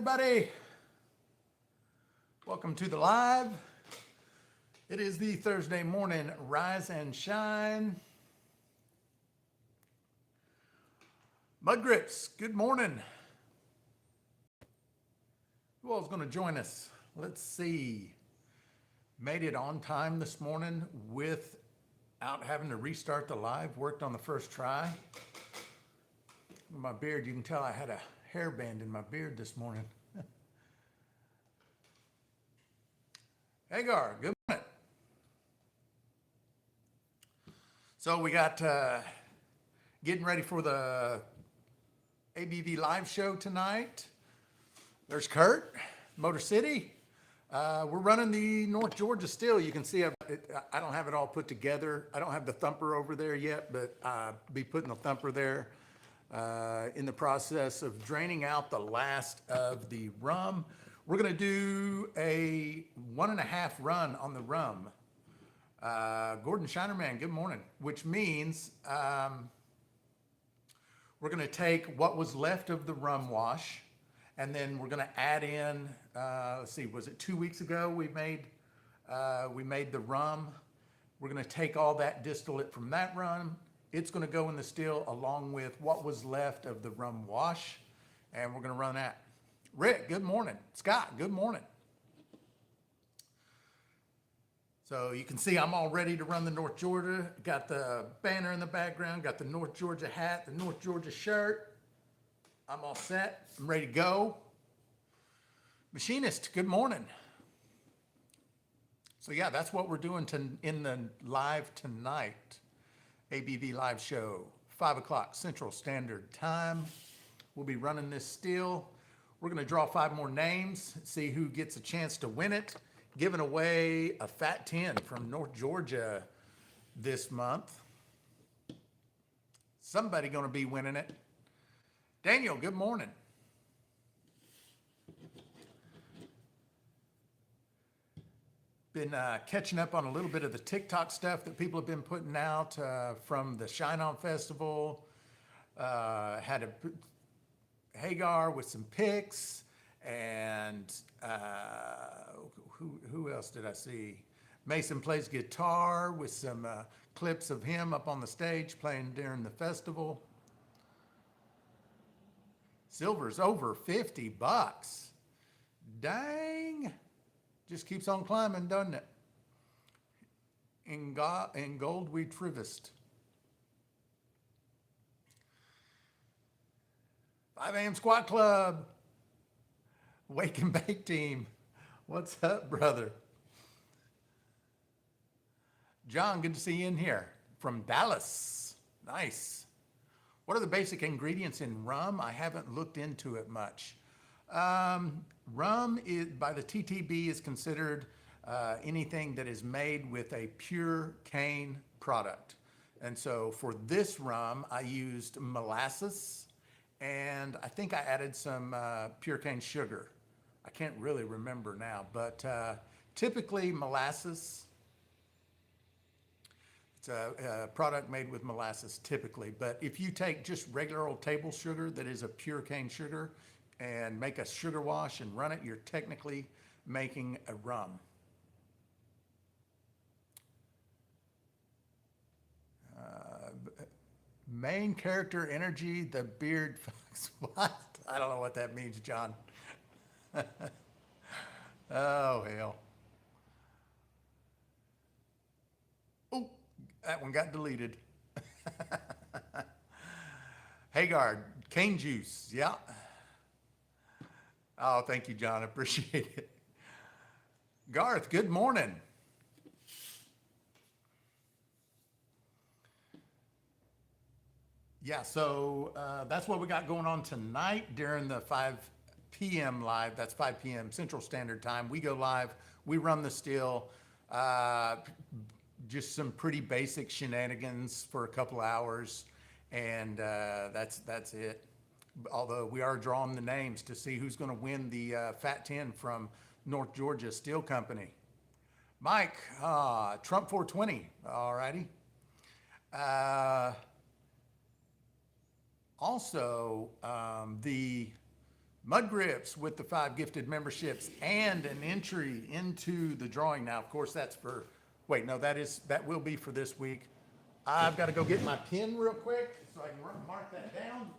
everybody. Welcome to the live. It is the Thursday morning Rise and Shine. Mud Grips, good morning. Who else is going to join us? Let's see. Made it on time this morning without having to restart the live. Worked on the first try. My beard, you can tell I had a hairband in my beard this morning. Hagar, good morning. So we got getting ready for the ABV live show tonight. There's Kurt, Motor City. We're running the North Georgia still. You can see I don't have it all put together. I don't have the thumper over there yet, but I'll be putting the thumper there. In the process of draining out the last of the rum. We're going to do a 1.5 run on the rum. Gordon Shinerman, good morning. Which means we're going to take what was left of the rum wash, and then we're going to add in, let's see, was it 2 weeks ago we made the rum. We're going to take all that distillate from that rum. It's going to go in the still along with what was left of the rum wash, and we're going to run that. Rick, good morning. Scott, good morning. So you can see I'm all ready to run the North Georgia. Got the banner in the background, got the North Georgia hat, the North Georgia shirt. I'm all set. I'm ready to go. Machinist, good morning. So yeah, that's what we're doing in the live tonight. ABV live show, 5 o'clock Central Standard Time. We'll be running this still. We're going to draw 5 more names, see who gets a chance to win it. Giving away a Fat 10 from North Georgia this month. Somebody going to be winning it. Daniel, good morning. Been catching up on a little bit of the TikTok stuff that people have been putting out from the Shine On Festival. Had a Hagar with some pics, and who else did I see? Mason plays guitar with some clips of him up on the stage playing during the festival. Silver's over $50. Dang. Just keeps on climbing, doesn't it? In gold we trivest. 5 a.m. Squat Club. Wake and Bake Team. What's up, brother? John, good to see you in here. From Dallas. Nice. What are the basic ingredients in rum? I haven't looked into it much. Rum is, by the TTB, is considered anything that is made with a pure cane product. And so for this rum, I used molasses, and I think I added some pure cane sugar. I can't really remember now, but typically molasses, it's a product made with molasses typically. But if you take just regular old table sugar that is a pure cane sugar, and make a sugar wash and run it, you're technically making a rum. Main character energy, the beard fox. What? I don't know what that means, John. Oh, hell. Oh, that one got deleted. Hagar, cane juice, yeah. Oh, thank you, John. I appreciate it. Garth, good morning. Yeah, so that's what we got going on tonight during the 5 p.m. live. That's 5 p.m. Central Standard Time. We go live. We run the still. Just some pretty basic shenanigans for a couple hours, and that's it. Although we are drawing the names to see who's going to win the Fat 10 from North Georgia Steel Company. Mike, Trump 420, all righty. Also, the Mud Grips with the 5 gifted memberships and an entry into the drawing. Now, of course, that's for, wait, no, that will be for this week. I've got to go get my pen real quick so I can mark that down.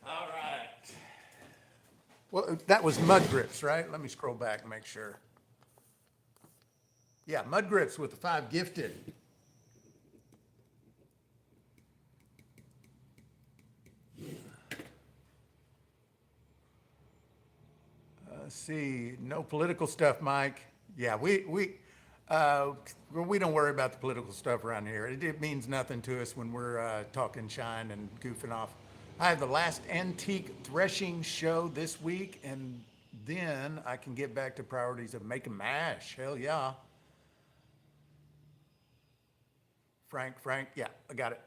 All right. Well, that was Mud Grips, right? Let me scroll back and make sure. Yeah, Mud Grips with the 5 gifted. Let's see, no political stuff, Mike. Yeah, we don't worry about the political stuff around here. It means nothing to us when we're talking shine and goofing off. I have the last antique threshing show this week, and then I can get back to priorities of making mash. Hell yeah. Frank, yeah, I got it.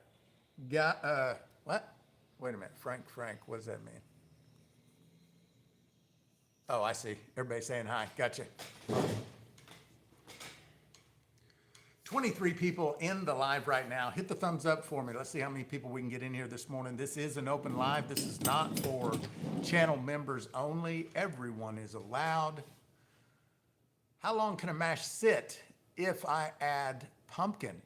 What? Wait a minute, Frank, what does that mean? Oh, I see. Everybody saying hi. Gotcha. 23 people in the live right now. Hit the thumbs up for me. Let's see how many people we can get in here this morning. This is an open live. This is not for channel members only. Everyone is allowed. How long can a mash sit if I add pumpkin?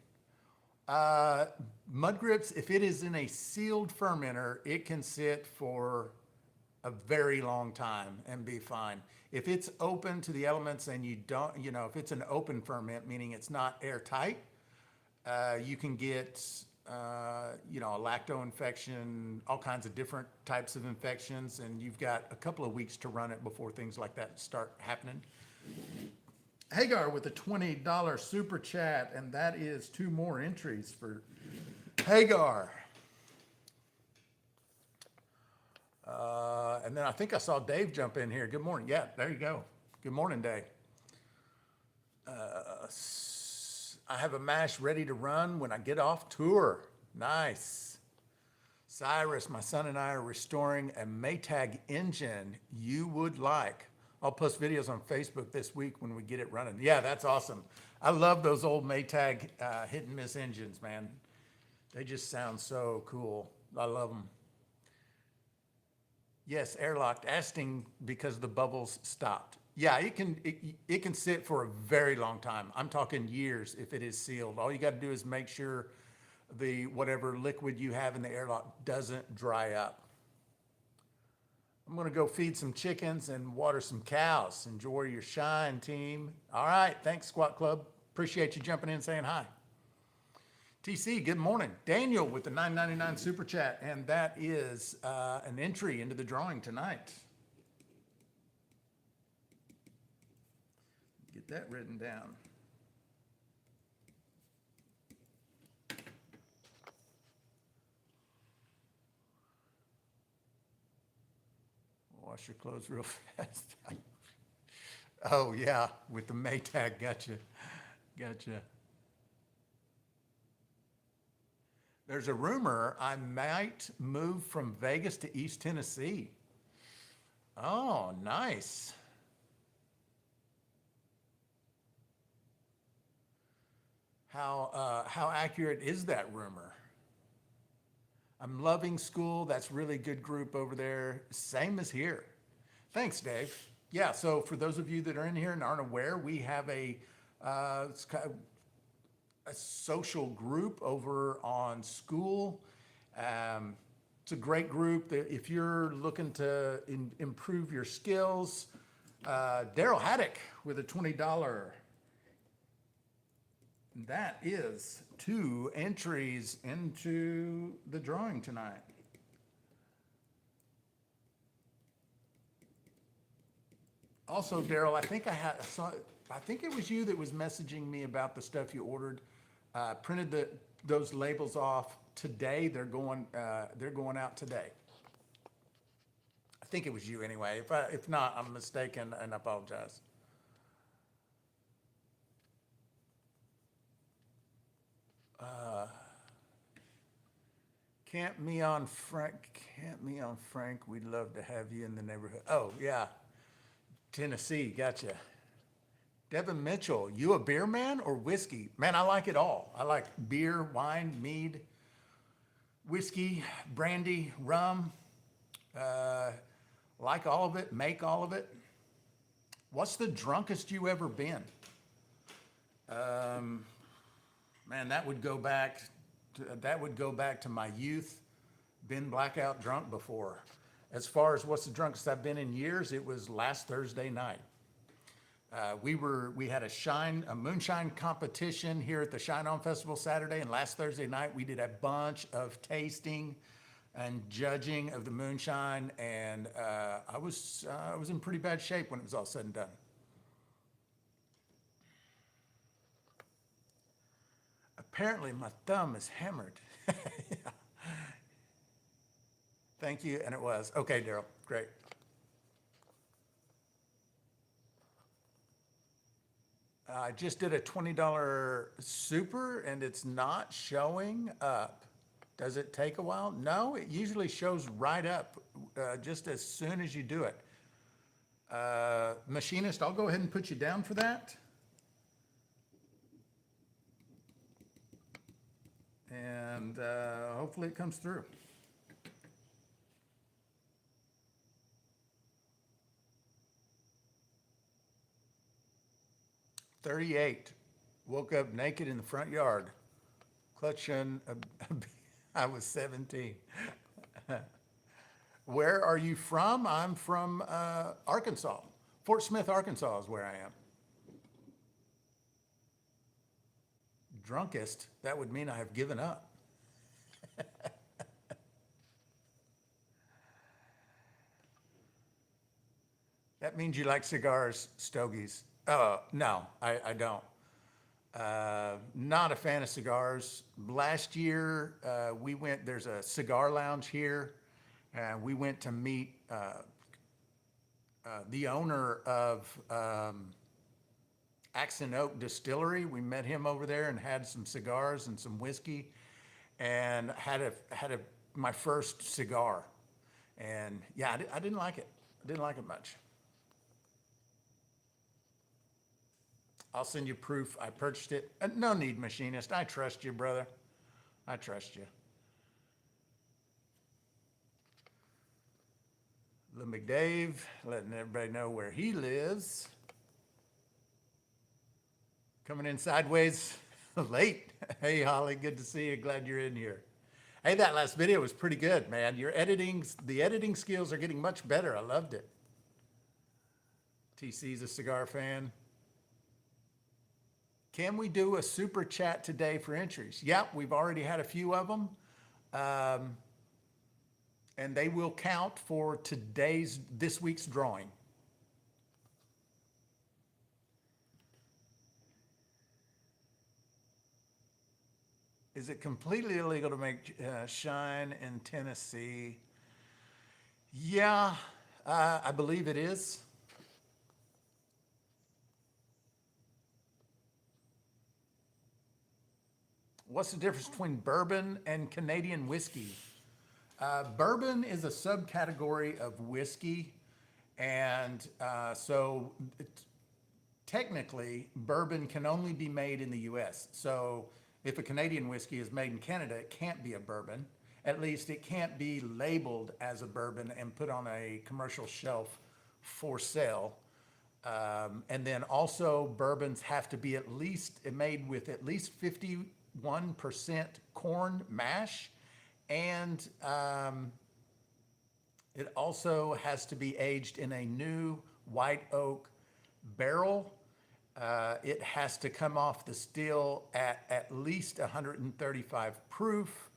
Mud Grips, if it is in a sealed fermenter, it can sit for a very long time and be fine. If it's open to the elements and you don't, if it's an open ferment, meaning it's not airtight, you can get, a lacto infection, all kinds of different types of infections, and you've got a couple of weeks to run it before things like that start happening. Hagar with a $20 super chat, and that is 2 more entries for Hagar. And then I think I saw Dave jump in here. Good morning. Yeah, there you go. Good morning, Dave. I have a mash ready to run when I get off tour. Nice. Cyrus, my son and I are restoring a Maytag engine you would like. I'll post videos on Facebook this week when we get it running. Yeah, that's awesome. I love those old Maytag hit and miss engines, man. They just sound so cool. I love them. Yes, airlocked, asking because the bubbles stopped. Yeah, it can sit for a very long time. I'm talking years if it is sealed. All you got to do is make sure the whatever liquid you have in the airlock doesn't dry up. I'm gonna go feed some chickens and water some cows. Enjoy your shine, team. All right, thanks, Squat Club. Appreciate you jumping in and saying hi. TC, good morning. Daniel with the $9.99 super chat, and that is an entry into the drawing tonight. Get that written down. Wash your clothes real fast. Oh yeah, with the Maytag, gotcha. There's a rumor I might move from Vegas to East Tennessee. Oh, nice. How accurate is that rumor? I'm loving school. That's really good group over there. Same as here. Thanks, Dave. Yeah, so for those of you that are in here and aren't aware, we have it's kind of a social group over on school. It's a great group that if you're looking to improve your skills, Daryl Haddock with a $20. That is 2 entries into the drawing tonight. Also, Daryl, I think I think it was you that was messaging me about the stuff you ordered. Printed those labels off today. They're going out today. I think it was you anyway. If not, I'm mistaken and I apologize. Camp me on Frank. We'd love to have you in the neighborhood. Oh yeah, Tennessee, gotcha. Devin Mitchell, you a beer man or whiskey? Man, I like it all. I like beer, wine, mead, whiskey, brandy, rum. Uh, like all of it, make all of it. What's the drunkest you ever been? Um, Man, that would go back to my youth. Been blackout drunk before. As far as what's the drunkest I've been in years, it was last Thursday night. We had a moonshine competition here at the Shine On Festival Saturday, and last Thursday night we did a bunch of tasting and judging of the moonshine, and I was in pretty bad shape when it was all said and done. Apparently my thumb is hammered. Thank you, and it was. Okay, Daryl, great. I just did a $20 super and it's not showing up. Does it take a while? No, it usually shows right up just as soon as you do it. Machinist, I'll go ahead and put you down for that. And hopefully it comes through. "38, woke up naked in the front yard, clutching I was 17. Where are you from? I'm from Arkansas. Fort Smith, Arkansas is where I am. Drunkest, that would mean I have given up. That means you like cigars, stogies. No, I don't. Not a fan of cigars. Last year, there's a cigar lounge here, and we went to meet the owner of Axe and Oak Distillery. We met him over there and had some cigars and some whiskey, and had my first cigar. And yeah, I didn't like it. I didn't like it much. I'll send you proof I purchased it. No need, machinist. I trust you, brother. I trust you. Lil McDave, letting everybody know where he lives. Coming in sideways late. Hey, Holly, good to see you. Glad you're in here. Hey, that last video was pretty good, man. The editing skills are getting much better. I loved it. TC's a cigar fan. Can we do a super chat today for entries? Yep, we've already had a few of them. And they will count for this week's drawing. Is it completely illegal to make shine in Tennessee? Yeah, I believe it is. What's the difference between bourbon and Canadian whiskey? Bourbon is a subcategory of whiskey, and technically, bourbon can only be made in the US. So if a Canadian whiskey is made in Canada, it can't be a bourbon. At least it can't be labeled as a bourbon and put on a commercial shelf for sale. And then also bourbons have to be made with at least 51% corn mash, and it also has to be aged in a new white oak barrel. It has to come off the still at least 135 proof,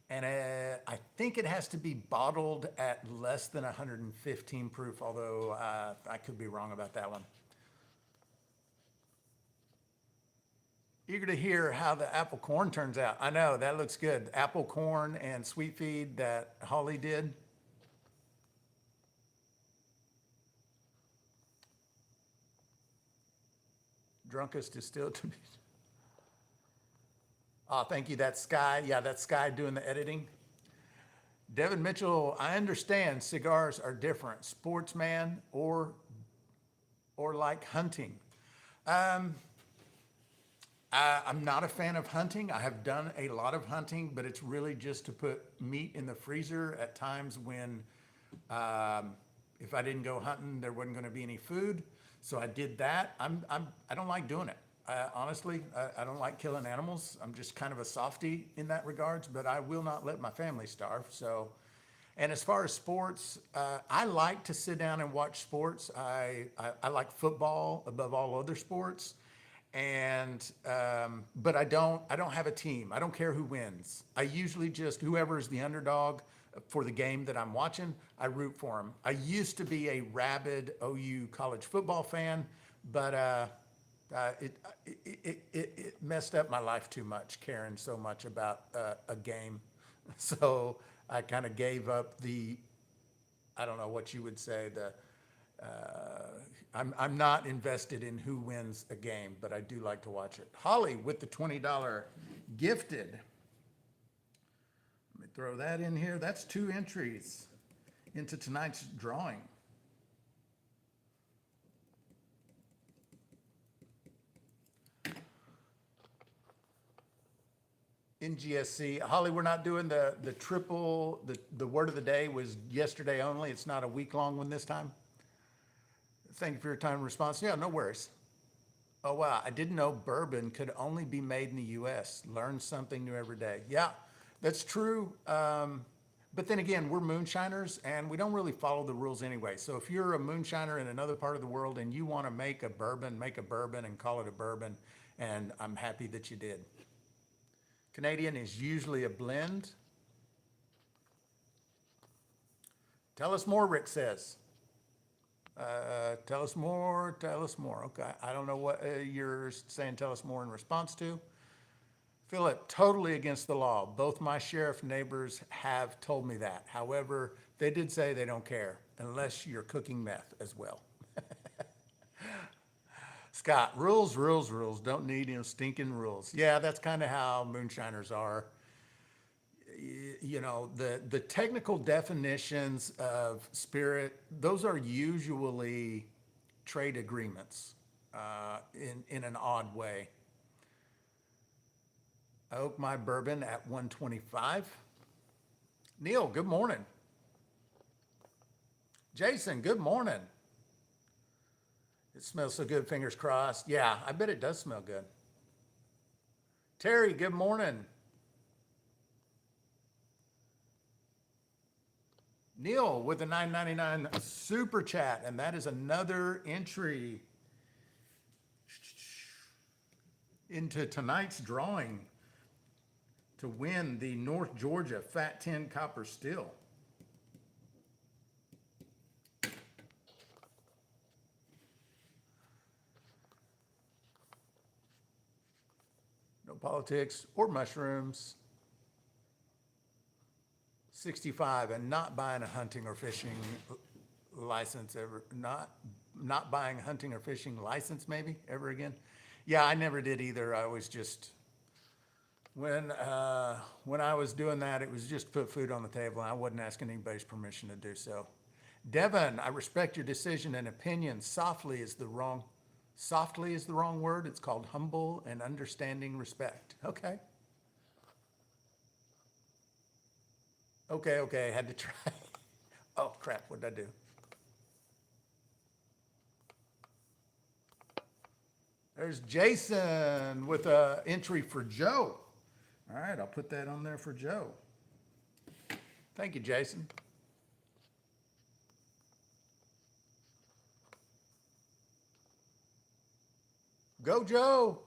and I think it has to be bottled at less than 115 proof, although I could be wrong about that one. Eager to hear how the apple corn turns out. I know, that looks good. Apple corn and sweet feed that Holly did. Drunkest is still to be. Oh, thank you. That's Sky. Yeah, that's Sky doing the editing. Devin Mitchell, I understand cigars are different. Sportsman or like hunting. Um, I'm not a fan of hunting. I have done a lot of hunting, but it's really just to put meat in the freezer at times when, um, if I didn't go hunting, there wasn't going to be any food. So I did that. I don't like doing it. Honestly, I don't like killing animals. I'm just kind of a softie in that regards, but I will not let my family starve. So, and as far as sports, I like to sit down and watch sports. I like football above all other sports, and but I don't have a team. I don't care who wins. I usually just whoever is the underdog for the game that I'm watching, I root for them. I used to be a rabid OU college football fan, but uh, it, it messed up my life too much, caring so much about a game. So I kind of gave up the, I don't know what you would say, I'm not invested in who wins a game, but I do like to watch it. Holly with the $20 gifted. Let me throw that in here. That's two entries into tonight's drawing. NGSC. Holly, we're not doing the triple, the word of the day was yesterday only. It's not a week long one this time. Thank you for your time and response. Yeah, no worries. Oh, wow. I didn't know bourbon could only be made in the US. Learn something new every day. Yeah, that's true. But then again, we're moonshiners and we don't really follow the rules anyway. So if you're a moonshiner in another part of the world and you want to make a bourbon and call it a bourbon. And I'm happy that you did. Canadian is usually a blend. Tell us more, Rick says. Tell us more, tell us more. Okay, I don't know what you're saying tell us more in response to. Philip, totally against the law. Both my sheriff neighbors have told me that. However, they did say they don't care unless you're cooking meth as well. Scott, rules, rules, rules. Don't need stinking rules. Yeah, that's kind of how moonshiners are. You know, the technical definitions of spirit, those are usually trade agreements in an odd way. I oak my bourbon at 125. Neil, good morning. Jason, good morning. It smells so good, fingers crossed. Yeah, I bet it does smell good. Terry, good morning. Neil with the 9.99 super chat, and that is another entry into tonight's drawing to win the North Georgia Fat 10 Copper Still. No politics or mushrooms. 65, and not buying a hunting or fishing license ever, not buying a hunting or fishing license maybe ever again. Yeah, I never did either. I was just when I was doing that, it was just to put food on the table, and I wasn't asking anybody's permission to do so. Devin, I respect your decision and opinion. Softly is the wrong word. It's called humble and understanding respect. Okay. Okay, had to try. Oh crap, what did I do? There's Jason with a entry for Joe. All right, I'll put that on there for Joe. Thank you, Jason. Go, Joe.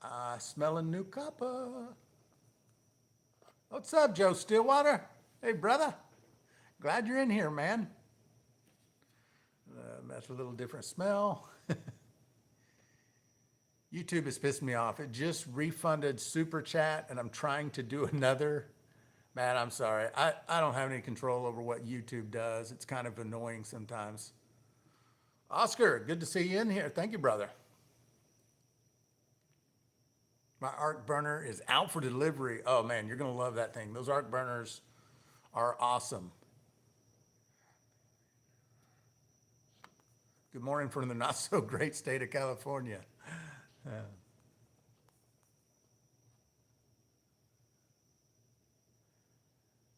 I smell a new copper. What's up, Joe Stillwater? Hey, brother. Glad you're in here, man. That's a little different smell. YouTube is pissing me off. It just refunded Super Chat, and I'm trying to do another. Man, I'm sorry. I don't have any control over what YouTube does. It's kind of annoying sometimes. Oscar, good to see you in here. Thank you, brother. My arc burner is out for delivery. Oh man, you're gonna love that thing. Those arc burners are awesome. Good morning from the not so great state of California.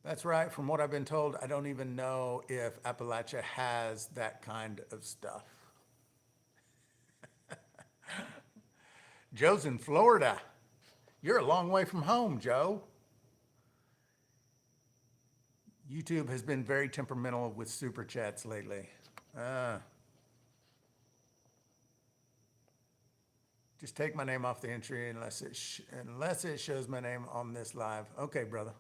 That's right. From what I've been told, I don't even know if Appalachia has that kind of stuff. Joe's in Florida. You're a long way from home, Joe. YouTube has been very temperamental with super chats lately. Uh, just take my name off the entry unless it shows my name on this live. Okay, brother.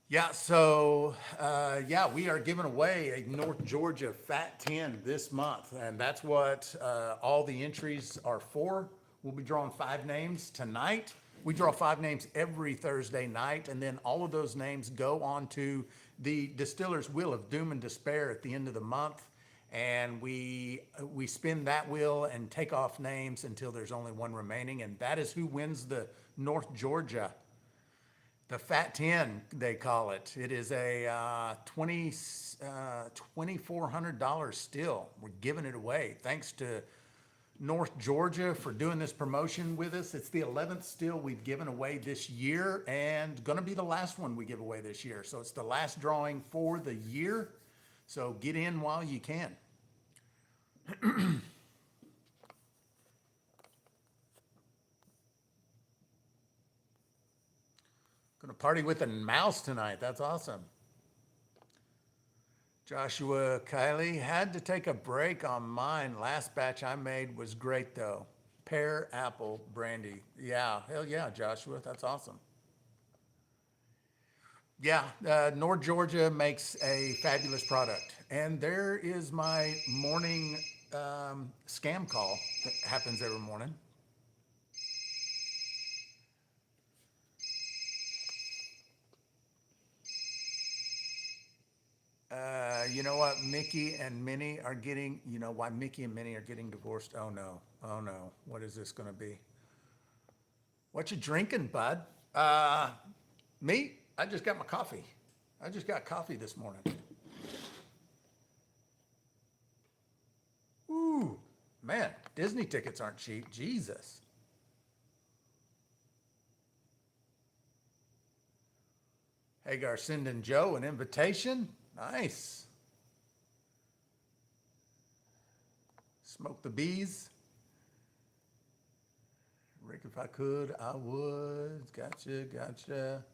Yeah, so yeah, we are giving away a North Georgia Fat 10 this month, and that's what all the entries are for. We'll be drawing 5 names tonight. We draw 5 names every Thursday night, and then all of those names go on to the Distiller's Wheel of Doom and Despair at the end of the month, and we spin that wheel and take off names until there's only one remaining, and that is who wins the North Georgia. The Fat 10, they call it. It is a $2,400 still. We're giving it away. Thanks to North Georgia for doing this promotion with us. It's the 11th still we've given away this year, and going to be the last one we give away this year. So it's the last drawing for the year. So get in while you can. Gonna party with a mouse tonight. That's awesome. Joshua Kiley had to take a break on mine. Last batch I made was great though. Pear apple brandy. Yeah, hell yeah, Joshua. That's awesome. Yeah, North Georgia makes a fabulous product. And there is my morning scam call that happens every morning. You know what? Mickey and Minnie are getting, you know why Mickey and Minnie are getting divorced? Oh no. Oh no. What is this going to be? What you drinking, bud? Me? I just got my coffee. I just got coffee this morning. Ooh, man, Disney tickets aren't cheap. Jesus. Hagar sending Joe an invitation. Nice. Smoke the bees. Rick, if I could, I would. Gotcha, gotcha.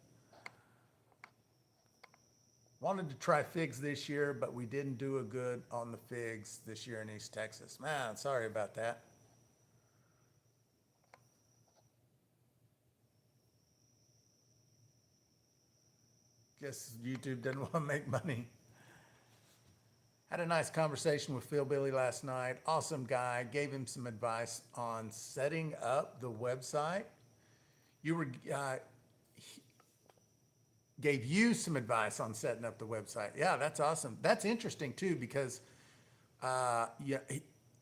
Wanted to try figs this year, but we didn't do a good on the figs this year in East Texas. Man, sorry about that. Guess YouTube doesn't want to make money. Had a nice conversation with Phil Billy last night. Awesome guy. Gave him some advice on setting up the website. You were gave you some advice on setting up the website. Yeah, that's awesome. That's interesting too because yeah,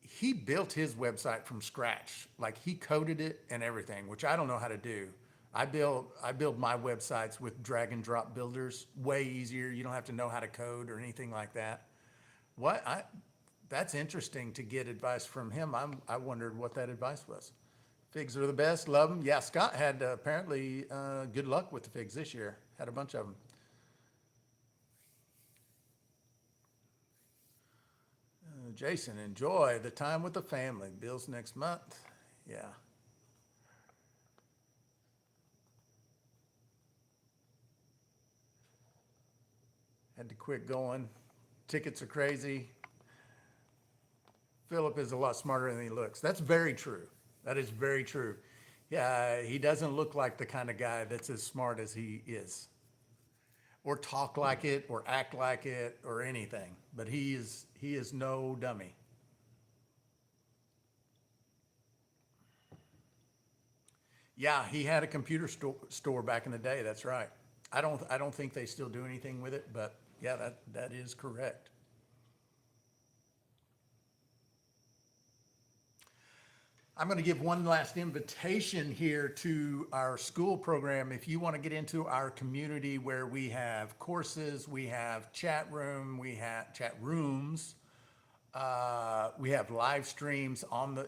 he built his website from scratch. Like he coded it and everything, which I don't know how to do. I build my websites with drag and drop builders. Way easier. You don't have to know how to code or anything like that. What I That's interesting to get advice from him. I wondered what that advice was. Figs are the best. Love them. Yeah, Scott had apparently good luck with the figs this year. Had a bunch of them. Jason, enjoy the time with the family. Bill's next month. Yeah. Had to quit going. Tickets are crazy. Philip is a lot smarter than he looks. That's very true. That is very true. Yeah, he doesn't look like the kind of guy that's as smart as he is, or talk like it, or act like it, or anything. But he is no dummy. Yeah, he had a computer store back in the day. That's right. I don't think they still do anything with it, but yeah, that is correct. I'm going to give one last invitation here to our school program. If you want to get into our community where we have courses, we have chat room, we have chat rooms, we have live streams on the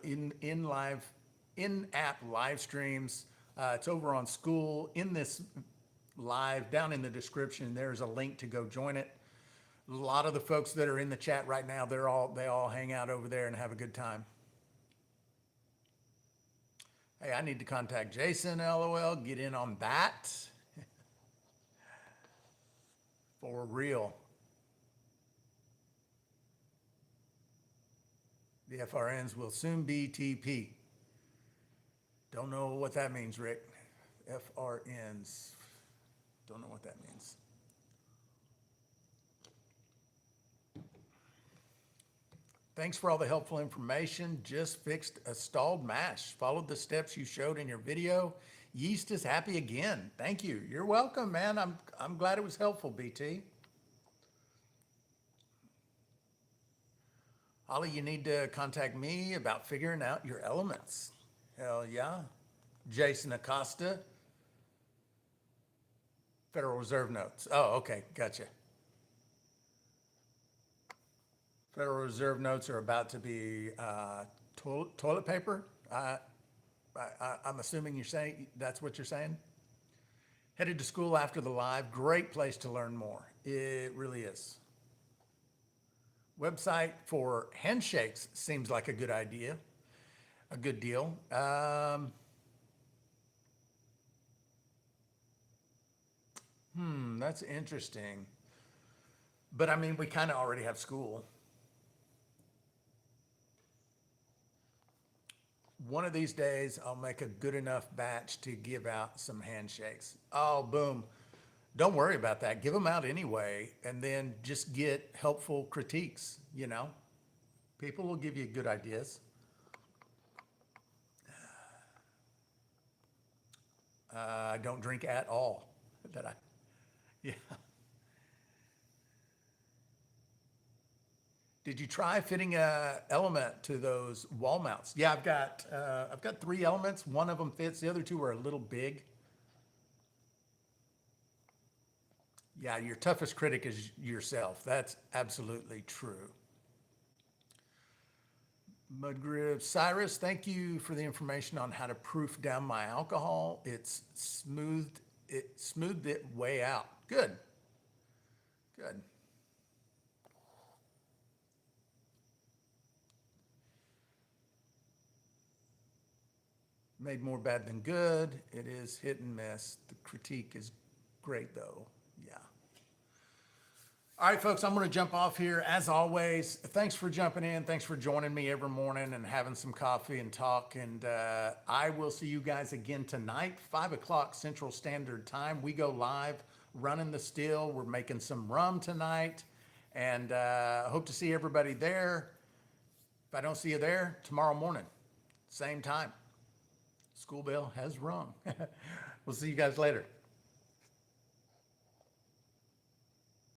in-app live streams. It's over on school in this live down in the description. There's a link to go join it. A lot of the folks that are in the chat right now, they all hang out over there and have a good time. Hey, I need to contact Jason, LOL, get in on that. For real. The FRNs will soon be TP. Don't know what that means, Rick. FRNs. Don't know what that means. Thanks for all the helpful information. Just fixed a stalled mash. Followed the steps you showed in your video. Yeast is happy again. Thank you. You're welcome, man. I'm glad it was helpful, BT. Holly, you need to contact me about figuring out your elements. Hell yeah. Jason Acosta. Federal Reserve notes. Oh, okay. Gotcha. Federal Reserve notes are about to be toilet paper. I'm assuming you're saying that's what you're saying. Headed to school after the live. Great place to learn more. It really is. Website for handshakes seems like a good idea, a good deal. That's interesting. But I mean, we kind of already have school. One of these days, I'll make a good enough batch to give out some handshakes. Oh, boom. Don't worry about that. Give them out anyway, and then just get helpful critiques, you know? People will give you good ideas. I don't drink at all. Yeah. Did you try fitting a element to those wall mounts? Yeah, I've got 3 elements. One of them fits. The other 2 are a little big. Yeah, your toughest critic is yourself. That's absolutely true. Mudgrip Cyrus, thank you for the information on how to proof down my alcohol. It smoothed it way out. Good. Good. Made more bad than good. It is hit and miss. The critique is great though. Yeah. All right, folks, I'm going to jump off here. As always, thanks for jumping in. Thanks for joining me every morning and having some coffee and talk. And I will see you guys again tonight, 5 o'clock Central Standard Time. We go live, running the still. We're making some rum tonight. And I hope to see everybody there. If I don't see you there, tomorrow morning, same time. School bell has rung. We'll see you guys later.